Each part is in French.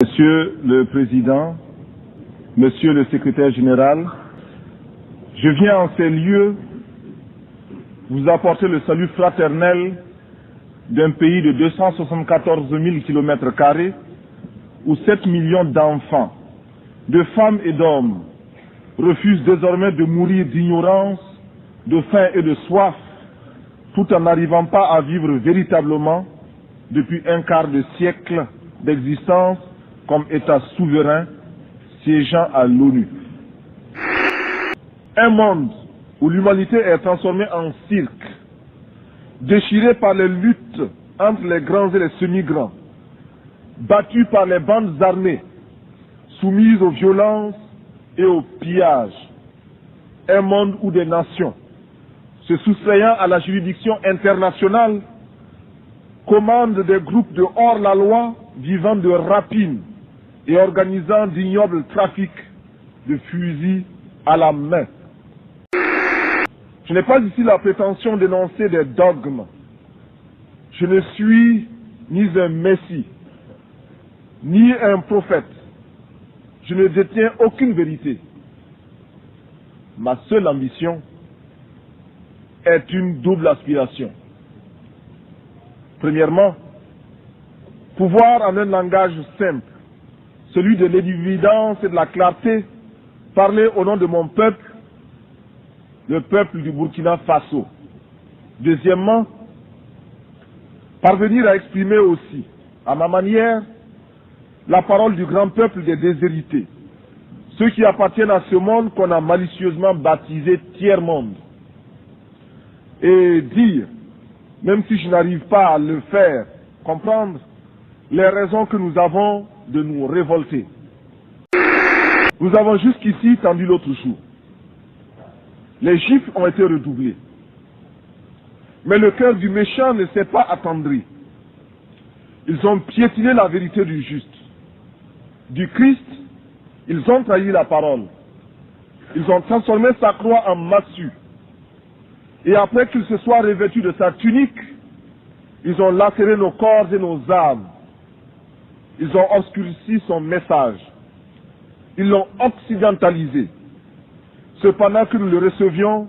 Monsieur le Président, Monsieur le Secrétaire général, je viens en ces lieux vous apporter le salut fraternel d'un pays de 274 000 km² où 7 millions d'enfants, de femmes et d'hommes refusent désormais de mourir d'ignorance, de faim et de soif, tout en n'arrivant pas à vivre véritablement depuis un quart de siècle d'existence comme État souverain siégeant à l'ONU. Un monde où l'humanité est transformée en cirque, déchiré par les luttes entre les grands et les semi-grands, battu par les bandes armées, soumises aux violences et aux pillages. Un monde où des nations, se soustrayant à la juridiction internationale, commandent des groupes de hors-la-loi vivant de rapines et organisant d'ignobles trafics de fusils à la main. Je n'ai pas ici la prétention d'énoncer des dogmes. Je ne suis ni un messie, ni un prophète. Je ne détiens aucune vérité. Ma seule ambition est une double aspiration. Premièrement, pouvoir en un langage simple, celui de l'évidence et de la clarté, parler au nom de mon peuple, le peuple du Burkina Faso. Deuxièmement, parvenir à exprimer aussi, à ma manière, la parole du grand peuple des déshérités, ceux qui appartiennent à ce monde qu'on a malicieusement baptisé tiers-monde. Et dire, même si je n'arrive pas à le faire comprendre, les raisons que nous avons de nous révolter. Nous avons jusqu'ici tendu l'autre jour. Les gifles ont été redoublés. Mais le cœur du méchant ne s'est pas attendri. Ils ont piétiné la vérité du juste. Du Christ, ils ont trahi la parole. Ils ont transformé sa croix en massue. Et après qu'il se soit revêtu de sa tunique, ils ont lacéré nos corps et nos âmes. Ils ont obscurci son message. Ils l'ont occidentalisé. Cependant que nous le recevions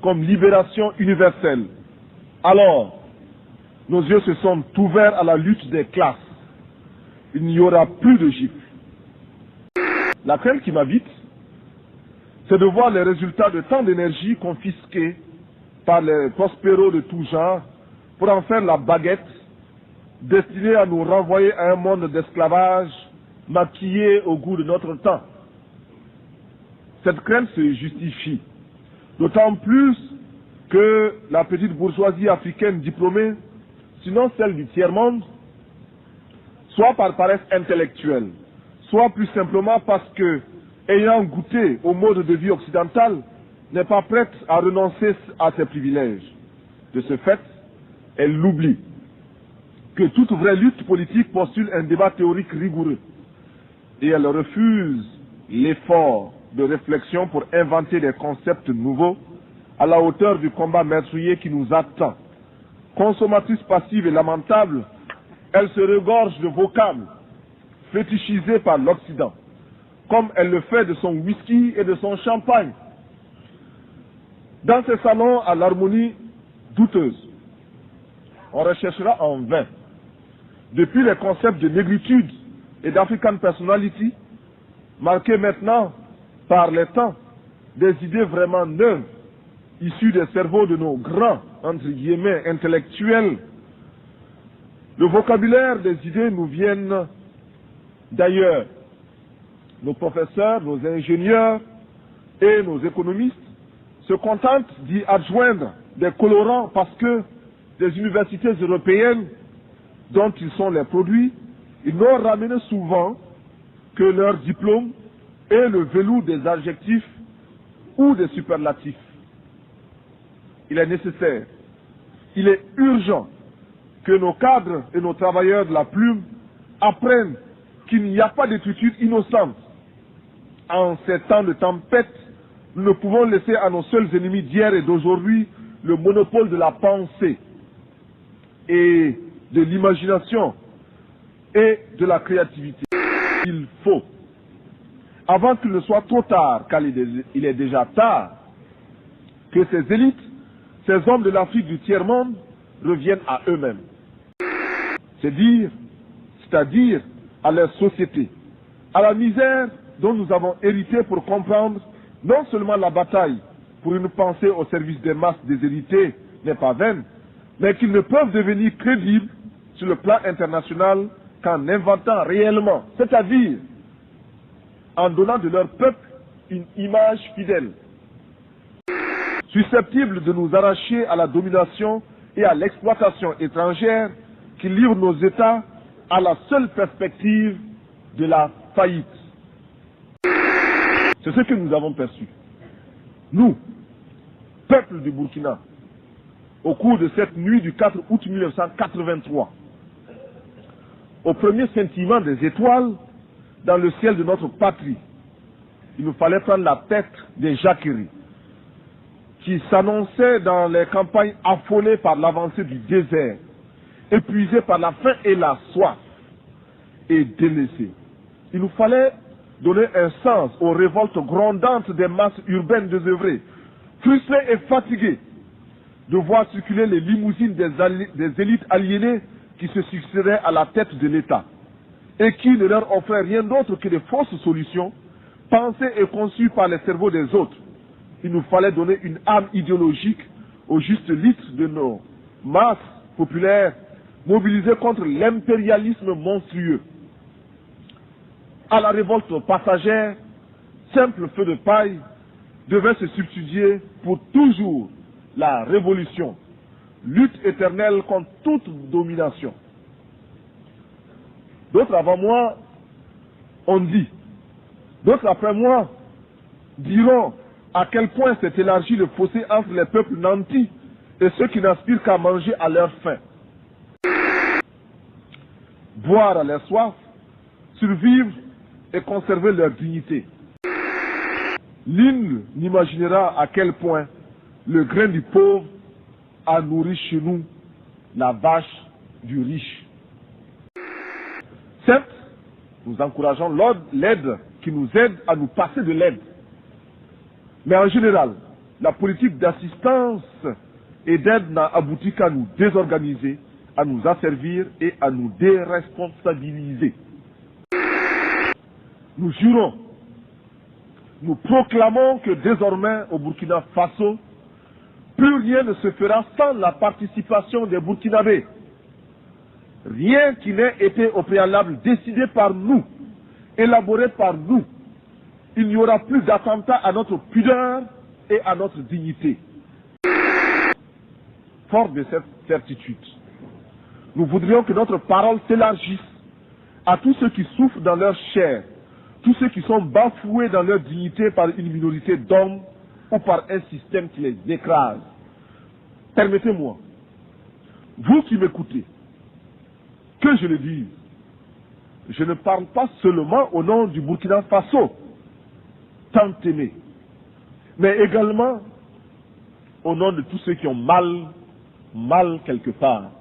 comme libération universelle. Alors, nos yeux se sont ouverts à la lutte des classes. Il n'y aura plus de gifles. La crainte qui m'habite, c'est de voir les résultats de tant d'énergie confisquée par les prospéros de tout genre pour en faire la baguette destinée à nous renvoyer à un monde d'esclavage maquillé au goût de notre temps. Cette crainte se justifie, d'autant plus que la petite bourgeoisie africaine diplômée, sinon celle du tiers-monde, soit par paresse intellectuelle, soit plus simplement parce que, ayant goûté au mode de vie occidental, n'est pas prête à renoncer à ses privilèges. De ce fait, elle l'oublie que toute vraie lutte politique postule un débat théorique rigoureux et elle refuse l'effort de réflexion pour inventer des concepts nouveaux à la hauteur du combat meurtrier qui nous attend. Consommatrice passive et lamentable, elle se regorge de vocables fétichisés par l'Occident, comme elle le fait de son whisky et de son champagne. Dans ces salons à l'harmonie douteuse, on recherchera en vain, depuis les concepts de négritude et d'African personality, marqués maintenant par les temps, des idées vraiment neuves, issues des cerveaux de nos grands, entre guillemets, intellectuels. Le vocabulaire des idées nous viennent d'ailleurs. Nos professeurs, nos ingénieurs et nos économistes se contentent d'y adjoindre des colorants parce que des universités européennes dont ils sont les produits, ils n'ont ramené souvent que leur diplôme et le velours des adjectifs ou des superlatifs. Il est nécessaire, il est urgent que nos cadres et nos travailleurs de la plume apprennent qu'il n'y a pas d'écriture innocente. En ces temps de tempête, nous ne pouvons laisser à nos seuls ennemis d'hier et d'aujourd'hui le monopole de la pensée et de l'imagination et de la créativité. Il faut, avant qu'il ne soit trop tard, car il est déjà tard, que ces élites, ces hommes de l'Afrique du tiers-monde reviennent à eux-mêmes. C'est-à-dire à leur société, à la misère dont nous avons hérité pour comprendre non seulement la bataille pour une pensée au service des masses déshéritées n'est pas vaine, mais qu'ils ne peuvent devenir crédibles sur le plan international qu'en inventant réellement, c'est-à-dire en donnant de leur peuple une image fidèle, susceptible de nous arracher à la domination et à l'exploitation étrangère qui livre nos États à la seule perspective de la faillite. C'est ce que nous avons perçu. Nous, peuple du Burkina, au cours de cette nuit du 4 août 1983, au premier scintillement des étoiles dans le ciel de notre patrie, il nous fallait prendre la tête des jacqueries qui s'annonçaient dans les campagnes affolées par l'avancée du désert, épuisées par la faim et la soif, et délaissées. Il nous fallait donner un sens aux révoltes grondantes des masses urbaines désœuvrées, frustrées et fatiguées de voir circuler les limousines des élites aliénées qui se succédaient à la tête de l'État et qui ne leur offraient rien d'autre que des fausses solutions pensées et conçues par les cerveaux des autres. Il nous fallait donner une âme idéologique au juste litre de nos masses populaires mobilisées contre l'impérialisme monstrueux. À la révolte passagère, simple feu de paille devait se substituer pour toujours la révolution, lutte éternelle contre toute domination. D'autres avant moi ont dit, d'autres après moi diront à quel point s'est élargi le fossé entre les peuples nantis et ceux qui n'aspirent qu'à manger à leur faim. Boire à leur soif, survivre et conserver leur dignité. Nul n'imaginera à quel point le grain du pauvre a nourri chez nous la vache du riche. Certes, nous encourageons l'aide qui nous aide à nous passer de l'aide. Mais en général, la politique d'assistance et d'aide n'a abouti qu'à nous désorganiser, à nous asservir et à nous déresponsabiliser. Nous jurons, nous proclamons que désormais au Burkina Faso, plus rien ne se fera sans la participation des Burkinabés. Rien qui n'ait été au préalable décidé par nous, élaboré par nous. Il n'y aura plus d'attentat à notre pudeur et à notre dignité. Fort de cette certitude, nous voudrions que notre parole s'élargisse à tous ceux qui souffrent dans leur chair, tous ceux qui sont bafoués dans leur dignité par une minorité d'hommes ou par un système qui les écrase. Permettez-moi, vous qui m'écoutez, que je le dise, je ne parle pas seulement au nom du Burkina Faso, tant aimé, mais également au nom de tous ceux qui ont mal quelque part.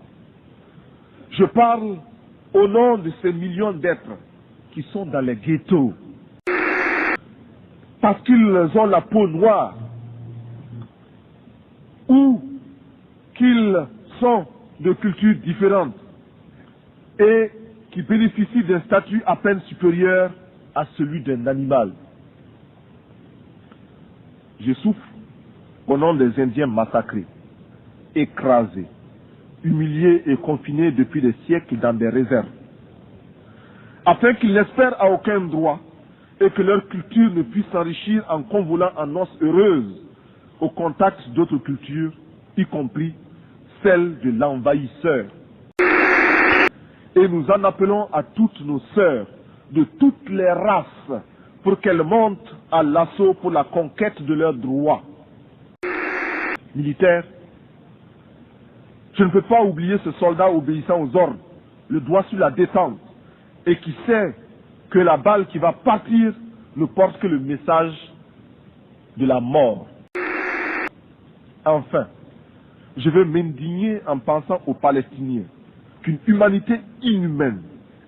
Je parle au nom de ces millions d'êtres qui sont dans les ghettos, parce qu'ils ont la peau noire, ou qu'ils sont de cultures différentes, et qui bénéficient d'un statut à peine supérieur à celui d'un animal. Je souffre au nom des Indiens massacrés, écrasés, humiliés et confinés depuis des siècles dans des réserves, afin qu'ils n'espèrent à aucun droit et que leur culture ne puisse s'enrichir en convolant en noces heureuses au contact d'autres cultures, y compris celle de l'envahisseur. Et nous en appelons à toutes nos sœurs de toutes les races pour qu'elles montent à l'assaut pour la conquête de leurs droits. Militaires, je ne peux pas oublier ce soldat obéissant aux ordres, le doigt sur la détente, et qui sait que la balle qui va partir ne porte que le message de la mort. Enfin, je veux m'indigner en pensant aux Palestiniens qu'une humanité inhumaine,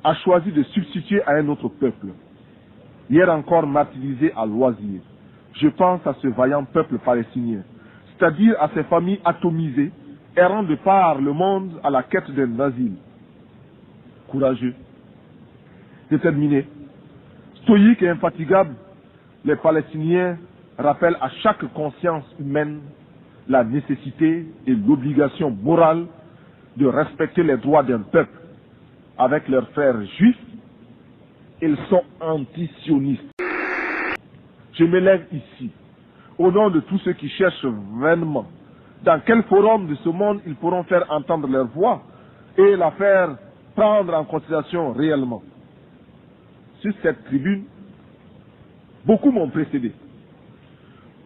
a choisi de substituer à un autre peuple, hier encore martyrisé à loisir. Je pense à ce vaillant peuple palestinien, c'est-à-dire à ces familles atomisées, errant de par le monde à la quête d'un asile. Courageux, déterminés, stoïques et infatigables, les Palestiniens rappellent à chaque conscience humaine la nécessité et l'obligation morale de respecter les droits d'un peuple. Avec leurs frères juifs, ils sont antisionistes. Je m'élève ici, au nom de tous ceux qui cherchent vainement dans quel forum de ce monde ils pourront faire entendre leur voix et la faire prendre en considération réellement. Sur cette tribune, beaucoup m'ont précédé.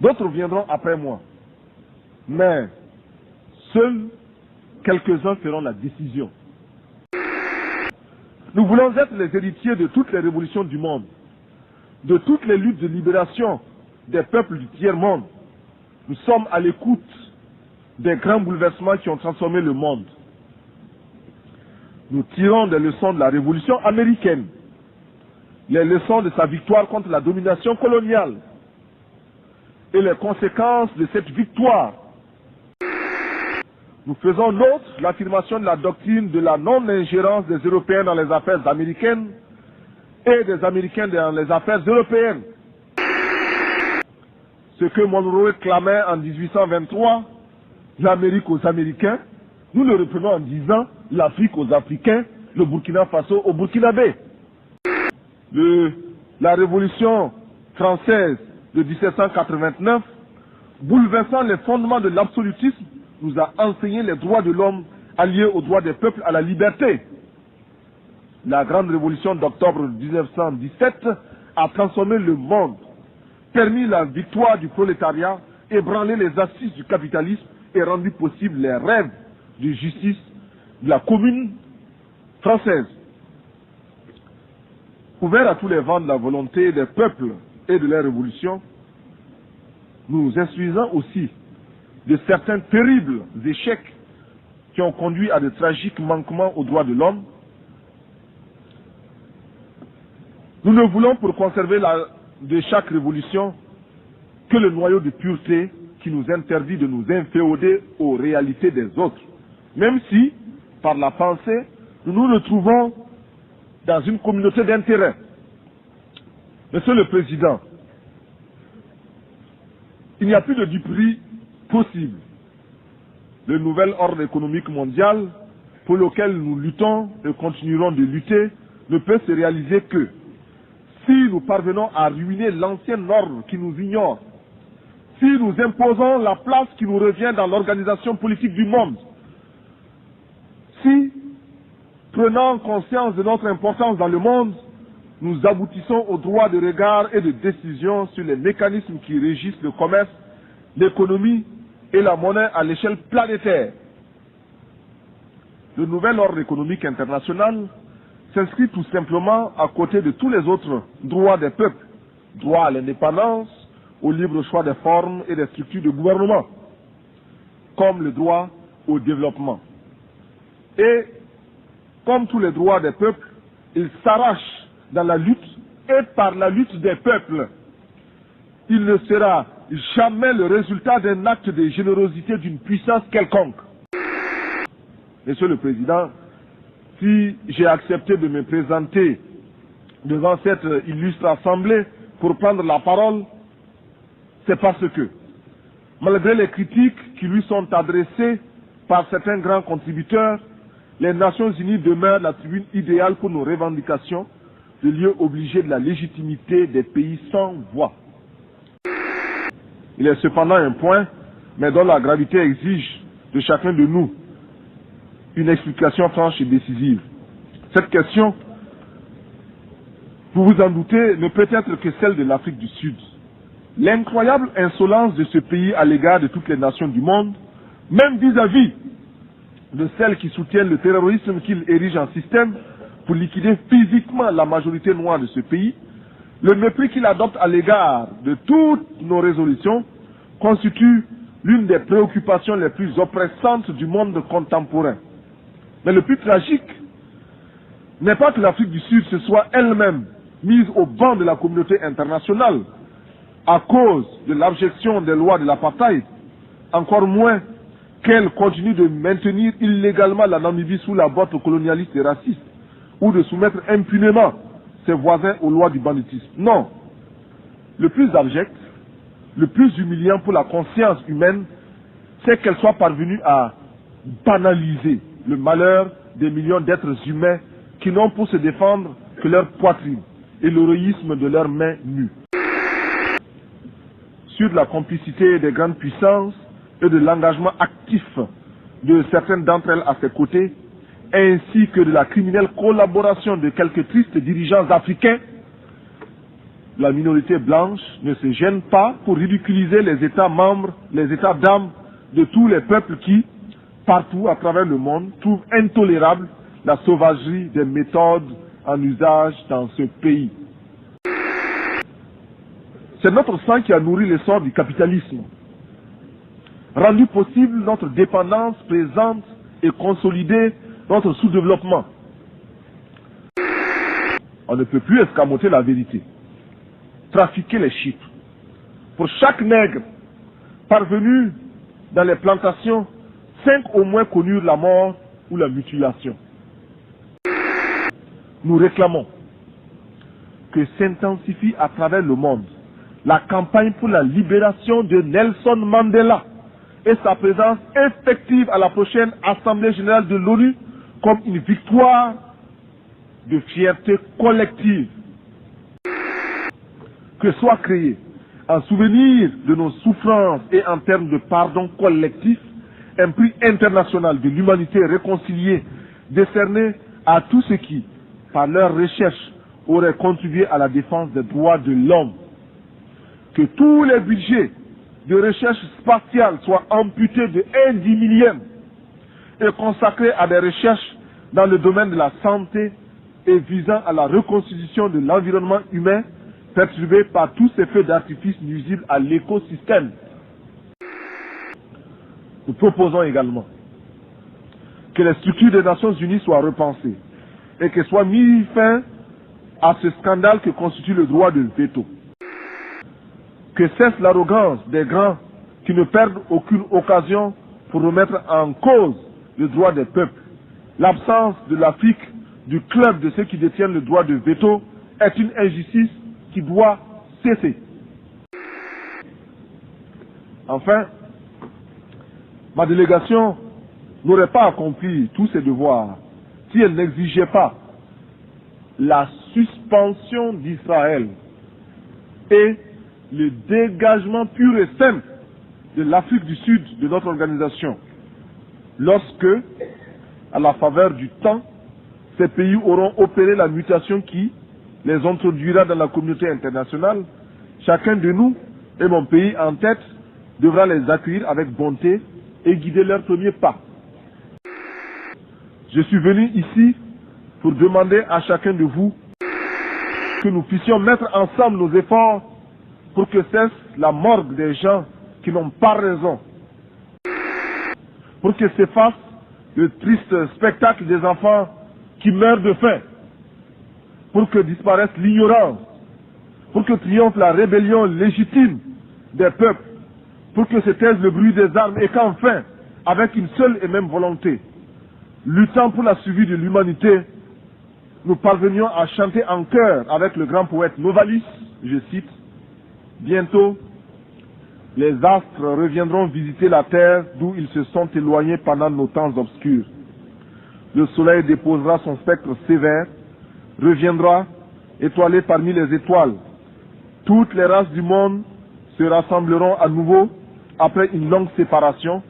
D'autres viendront après moi. Mais seuls quelques-uns feront la décision. Nous voulons être les héritiers de toutes les révolutions du monde, de toutes les luttes de libération des peuples du tiers-monde. Nous sommes à l'écoute des grands bouleversements qui ont transformé le monde. Nous tirons des leçons de la révolution américaine, les leçons de sa victoire contre la domination coloniale et les conséquences de cette victoire. Nous faisons nôtre l'affirmation de la doctrine de la non-ingérence des Européens dans les affaires américaines et des Américains dans les affaires européennes. Ce que Monroe clamait en 1823, l'Amérique aux Américains, nous le reprenons en disant l'Afrique aux Africains, le Burkina Faso aux Burkinabés. La Révolution française de 1789, bouleversant les fondements de l'absolutisme, nous a enseigné les droits de l'homme alliés aux droits des peuples à la liberté. La grande révolution d'octobre 1917 a transformé le monde, permis la victoire du prolétariat, ébranlé les assises du capitalisme et rendu possible les rêves de justice de la commune française. Ouvert à tous les vents de la volonté des peuples et de leur révolution, nous instruisons aussi de certains terribles échecs qui ont conduit à de tragiques manquements aux droits de l'homme. Nous ne voulons pour conserver de chaque révolution que le noyau de pureté qui nous interdit de nous inféoder aux réalités des autres, même si, par la pensée, nous nous retrouvons dans une communauté d'intérêts. Monsieur le Président, il n'y a plus de duperie possible. Le nouvel ordre économique mondial pour lequel nous luttons et continuerons de lutter ne peut se réaliser que si nous parvenons à ruiner l'ancien ordre qui nous ignore, si nous imposons la place qui nous revient dans l'organisation politique du monde, si, prenant conscience de notre importance dans le monde, nous aboutissons au droit de regard et de décision sur les mécanismes qui régissent le commerce, l'économie et la monnaie à l'échelle planétaire. Le nouvel ordre économique international s'inscrit tout simplement à côté de tous les autres droits des peuples, droit à l'indépendance, au libre choix des formes et des structures de gouvernement, comme le droit au développement. Et, comme tous les droits des peuples, il s'arrache dans la lutte et par la lutte des peuples. Il ne sera jamais le résultat d'un acte de générosité d'une puissance quelconque. Monsieur le Président, si j'ai accepté de me présenter devant cette illustre assemblée pour prendre la parole, c'est parce que, malgré les critiques qui lui sont adressées par certains grands contributeurs, les Nations Unies demeurent la tribune idéale pour nos revendications, le lieu obligé de la légitimité des pays sans voix. Il est cependant un point, mais dont la gravité exige de chacun de nous une explication franche et décisive. Cette question, vous vous en doutez, ne peut être que celle de l'Afrique du Sud. L'incroyable insolence de ce pays à l'égard de toutes les nations du monde, même vis-à-vis de celles qui soutiennent le terrorisme qu'il érige en système pour liquider physiquement la majorité noire de ce pays, le mépris qu'il adopte à l'égard de toutes nos résolutions constitue l'une des préoccupations les plus oppressantes du monde contemporain. Mais le plus tragique, n'est pas que l'Afrique du Sud se soit elle-même mise au banc de la communauté internationale à cause de l'abjection des lois de l'apartheid, encore moins qu'elle continue de maintenir illégalement la Namibie sous la botte colonialiste et raciste, ou de soumettre impunément ses voisins aux lois du banditisme. Non. Le plus abject, le plus humiliant pour la conscience humaine, c'est qu'elle soit parvenue à banaliser le malheur des millions d'êtres humains qui n'ont pour se défendre que leur poitrine et l'héroïsme de leurs mains nues. Sur la complicité des grandes puissances et de l'engagement actif de certaines d'entre elles à ses côtés, ainsi que de la criminelle collaboration de quelques tristes dirigeants africains, la minorité blanche ne se gêne pas pour ridiculiser les États membres, les États d'âme de tous les peuples qui, partout à travers le monde, trouvent intolérable la sauvagerie des méthodes en usage dans ce pays. C'est notre sang qui a nourri l'essor du capitalisme, rendu possible notre dépendance présente et consolidé notre sous-développement. On ne peut plus escamoter la vérité, trafiquer les chiffres. Pour chaque nègre parvenu dans les plantations, 5 au moins connurent la mort ou la mutilation. Nous réclamons que s'intensifie à travers le monde la campagne pour la libération de Nelson Mandela et sa présence effective à la prochaine Assemblée générale de l'ONU comme une victoire de fierté collective. Que soit créé, en souvenir de nos souffrances et en termes de pardon collectif, un prix international de l'humanité réconciliée décerné à tous ceux qui, par leur recherche, auraient contribué à la défense des droits de l'homme. Que tous les budgets de recherche spatiale soient amputés de 1/10000000 et consacrés à des recherches dans le domaine de la santé et visant à la reconstitution de l'environnement humain perturbé par tous ces feux d'artifice nuisibles à l'écosystème. Nous proposons également que les structures des Nations Unies soient repensées et que soit mis fin à ce scandale que constitue le droit de veto. Que cesse l'arrogance des grands qui ne perdent aucune occasion pour remettre en cause le droit des peuples. L'absence de l'Afrique du club de ceux qui détiennent le droit de veto est une injustice qui doit cesser. Enfin, ma délégation n'aurait pas accompli tous ses devoirs si elle n'exigeait pas la suspension d'Israël et le dégagement pur et simple de l'Afrique du Sud de notre organisation, lorsque, à la faveur du temps, ces pays auront opéré la mutation qui les introduira dans la communauté internationale. Chacun de nous, et mon pays en tête, devra les accueillir avec bonté et guider leurs premiers pas. Je suis venu ici pour demander à chacun de vous que nous puissions mettre ensemble nos efforts pour que cesse la morgue des gens qui n'ont pas raison, pour que s'efface le triste spectacle des enfants qui meurent de faim, pour que disparaisse l'ignorance, pour que triomphe la rébellion légitime des peuples, pour que se taise le bruit des armes et qu'enfin, avec une seule et même volonté, luttant pour la survie de l'humanité, nous parvenions à chanter en chœur avec le grand poète Novalis, je cite, « Bientôt, les astres reviendront visiter la terre d'où ils se sont éloignés pendant nos temps obscurs. Le soleil déposera son spectre sévère, reviendra étoilé parmi les étoiles. Toutes les races du monde se rassembleront à nouveau après une longue séparation.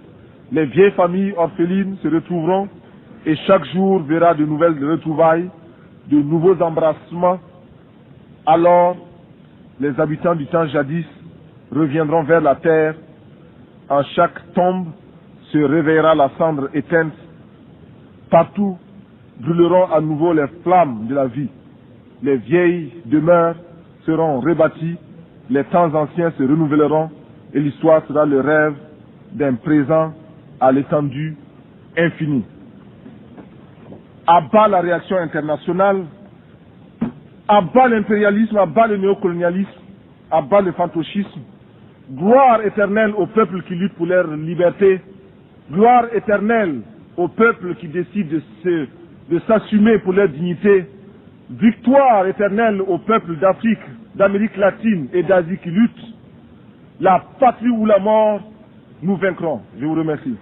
Les vieilles familles orphelines se retrouveront et chaque jour verra de nouvelles retrouvailles, de nouveaux embrassements. Alors, les habitants du temps jadis reviendront vers la terre. En chaque tombe se réveillera la cendre éteinte. Partout brûleront à nouveau les flammes de la vie. Les vieilles demeures seront rebâties, les temps anciens se renouvelleront et l'histoire sera le rêve d'un présent à l'étendue infinie. À bas la réaction internationale, à bas l'impérialisme, à bas le néocolonialisme, à bas le fantoschisme. Gloire éternelle aux peuples qui luttent pour leur liberté. Gloire éternelle aux peuples qui décident de s'assumer pour leur dignité. Victoire éternelle aux peuples d'Afrique, d'Amérique latine et d'Asie qui luttent. La patrie ou la mort, nous vaincrons. Je vous remercie.